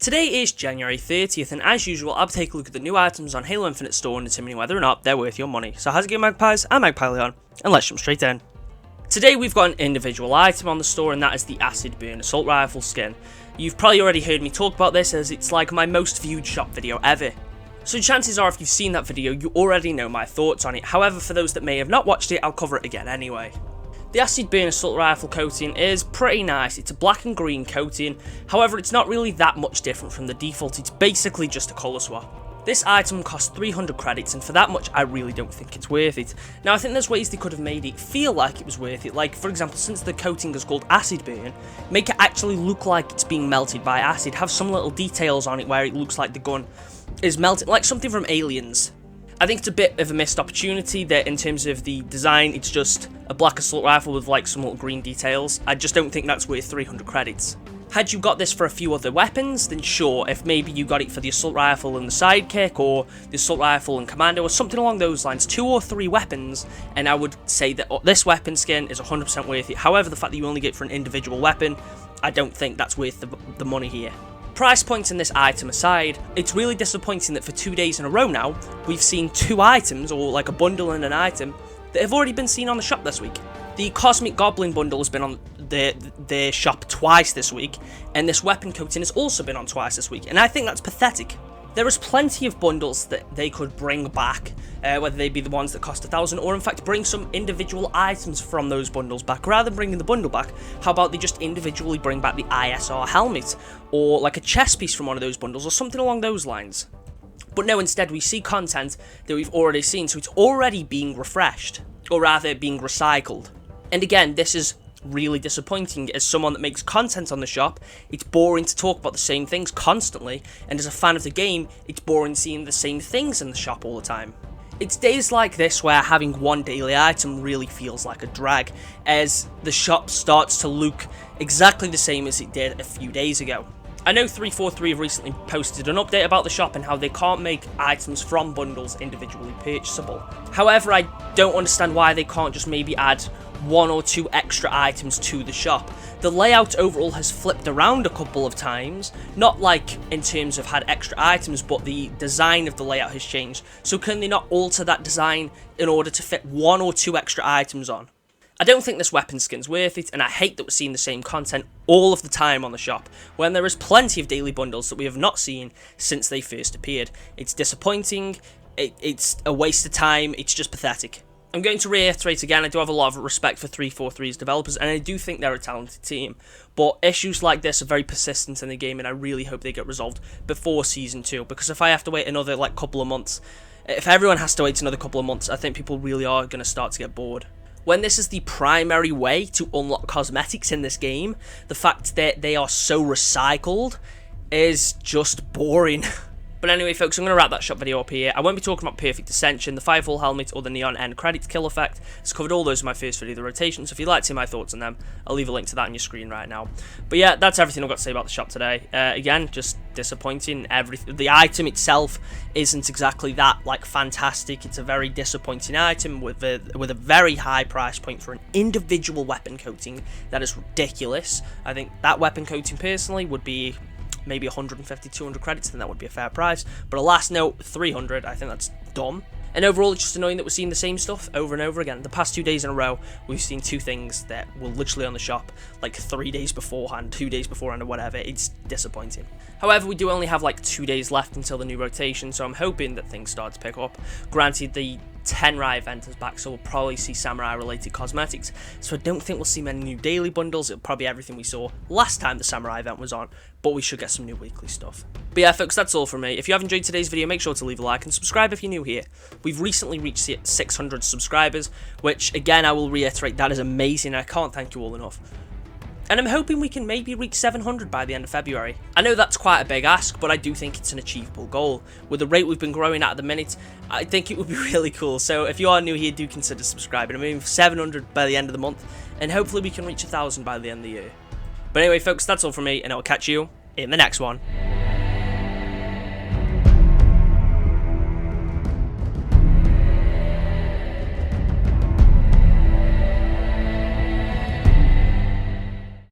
Today is January 30th, and as usual, I'll take a look at the new items on Halo Infinite store and determining whether or not they're worth your money. So how's it going, Magpies? I'm Magpie Leon, and let's jump straight in. Today we've got an individual item on the store, and that is the Acid Burn Assault Rifle skin. You've probably already heard me talk about this, as it's like my most viewed shop video ever. So chances are if you've seen that video, you already know my thoughts on it. However, for those that may have not watched it, I'll cover it again anyway. The Acid Burn Assault Rifle coating is pretty nice. It's a black and green coating, however it's not really that much different from the default, it's basically just a colour swap. This item costs 300 credits, and for that much I really don't think it's worth it. Now I think there's ways they could have made it feel like it was worth it, like for example, since the coating is called Acid Burn, make it actually look like it's being melted by acid, have some little details on it where it looks like the gun is melted, like something from Aliens. I think it's a bit of a missed opportunity that in terms of the design, it's just a black assault rifle with like some little green details. I just don't think that's worth 300 credits. Had you got this for a few other weapons, then sure, if maybe you got it for the assault rifle and the sidekick, or the assault rifle and commando, or something along those lines, 2 or 3 weapons, and I would say that this weapon skin is 100% worth it. However, the fact that you only get it for an individual weapon, I don't think that's worth the money here. Price points in this item aside, it's really disappointing that for 2 days in a row now, we've seen 2 items, or like a bundle and an item, that have already been seen on the shop this week. The Cosmic Goblin bundle has been on the shop twice this week, and this weapon coating has also been on twice this week, and I think that's pathetic. There is plenty of bundles that they could bring back, whether they be the ones that cost 1,000, or in fact bring some individual items from those bundles back. Rather than bringing the bundle back, how about they just individually bring back the ISR helmet, or like a chest piece from one of those bundles, or something along those lines. But no, instead we see content that we've already seen, so it's already being refreshed, or rather being recycled. And again, this is really disappointing. As someone that makes content on the shop, it's boring to talk about the same things constantly, and as a fan of the game, it's boring seeing the same things in the shop all the time. It's days like this where having one daily item really feels like a drag, as the shop starts to look exactly the same as it did a few days ago. I know 343 have recently posted an update about the shop and how they can't make items from bundles individually purchasable. However, I don't understand why they can't just maybe add 1 or 2 extra items to the shop. The layout overall has flipped around a couple of times, not like in terms of had extra items, but the design of the layout has changed. So can they not alter that design in order to fit 1 or 2 extra items on? I don't think this weapon skin's worth it, and I hate that we're seeing the same content all of the time on the shop, when there is plenty of daily bundles that we have not seen since they first appeared. It's disappointing, it's a waste of time, it's just pathetic. I'm going to reiterate again, I do have a lot of respect for 343's developers, and I do think they're a talented team, but issues like this are very persistent in the game, and I really hope they get resolved before Season 2, because if I have to wait another couple of months, if everyone has to wait another couple of months, I think people really are going to start to get bored. When this is the primary way to unlock cosmetics in this game, the fact that they are so recycled is just boring. But anyway, folks, I'm going to wrap that shop video up here. I won't be talking about Perfect Ascension, the Firefall helmet, or the Neon End credits kill effect. I've covered all those in my first video, the rotation, so if you'd like to see my thoughts on them, I'll leave a link to that on your screen right now. But yeah, that's everything I've got to say about the shop today. Again, just disappointing. The item itself isn't exactly that, fantastic. It's a very disappointing item with a very high price point for an individual weapon coating. That is ridiculous. I think that weapon coating, personally, would be maybe 150, 200 credits, then that would be a fair price. But a last note, 300, I think that's dumb. And overall, it's just annoying that we're seeing the same stuff over and over again. The past 2 days in a row, we've seen 2 things that were literally on the shop 3 days beforehand, 2 days beforehand, or whatever. It's disappointing. However, we do only have 2 days left until the new rotation, so I'm hoping that things start to pick up. Granted, the Tenrai event is back, so we'll probably see samurai-related cosmetics, so I don't think we'll see many new daily bundles. It'll probably be everything we saw last time the samurai event was on, but we should get some new weekly stuff. But yeah, folks, that's all from me. If you have enjoyed today's video, make sure to leave a like and subscribe if you're new here. We've recently reached 600 subscribers, which, again, I will reiterate, that is amazing, and I can't thank you all enough. And I'm hoping we can maybe reach 700 by the end of February. I know that's quite a big ask, but I do think it's an achievable goal. With the rate we've been growing at the minute, I think it would be really cool. So if you are new here, do consider subscribing. I'm aiming for 700 by the end of the month, and hopefully we can reach 1,000 by the end of the year. But anyway, folks, that's all from me, and I'll catch you in the next one.